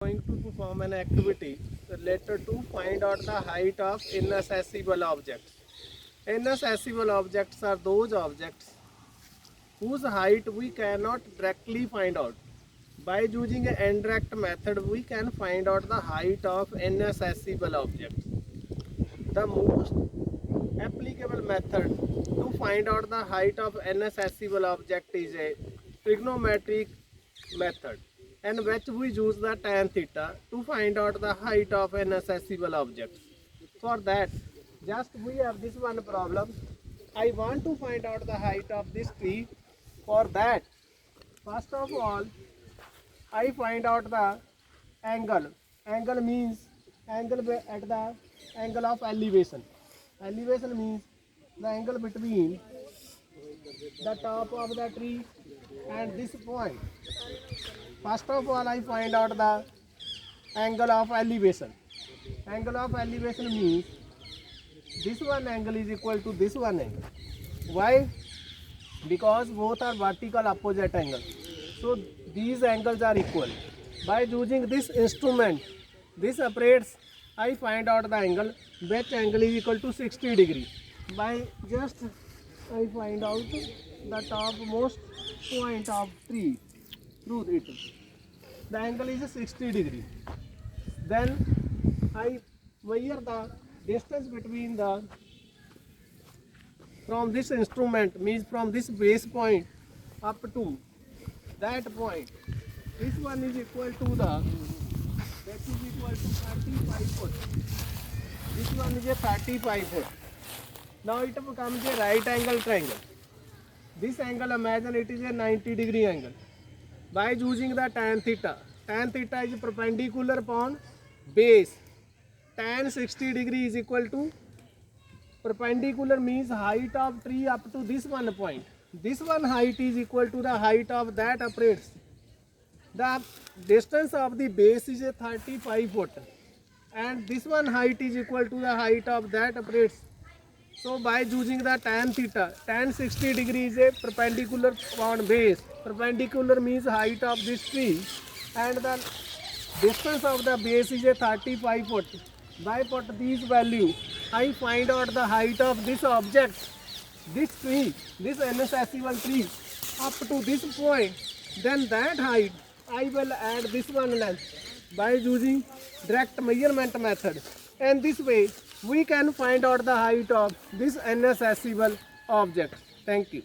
Going to perform an activity related to find out the height of inaccessible objects. Inaccessible objects are those objects whose height we cannot directly find out. By using an indirect method, we can find out the height of inaccessible objects. The most applicable method to find out the height of inaccessible object is a trigonometric method in which we use the tan theta to find out the height of inaccessible objects. For that, just we have this one problem. I want to find out the height of this tree. For that, first of all, I find out the angle. Angle means angle at the angle of elevation. Elevation means the angle between the top of the tree and this point. First of all, I find out the angle of elevation. Angle of elevation means this one angle is equal to this one angle. Why? Because both are vertical opposite angles. So these angles are equal. By using this instrument, this apparatus, I find out the angle, which angle is equal to 60 degree. By just I find out the topmost point of tree through it. The angle is 60 degree. Then I measure the distance between the from this instrument, means from this base point up to that point. This one is equal to that is equal to 35 foot. This one is a 35 foot. Now it becomes a right angle triangle. This angle, imagine it is a 90 degree angle. By using the tan theta is perpendicular upon base. Tan 60 degree is equal to perpendicular means height of tree up to this one point. This one height is equal to the height of that apparatus. The distance of the base is a 35 foot and this one height is equal to the height of that apparatus. So by using the tan theta, tan 60 degree is a perpendicular upon base. Perpendicular means height of this tree and the distance of the base is a 35 foot. By put these values, I find out the height of this object, this tree, this inaccessible tree up to this point. Then that height I will add this one length by using direct measurement method. And this way we can find out the height of this inaccessible object. Thank you.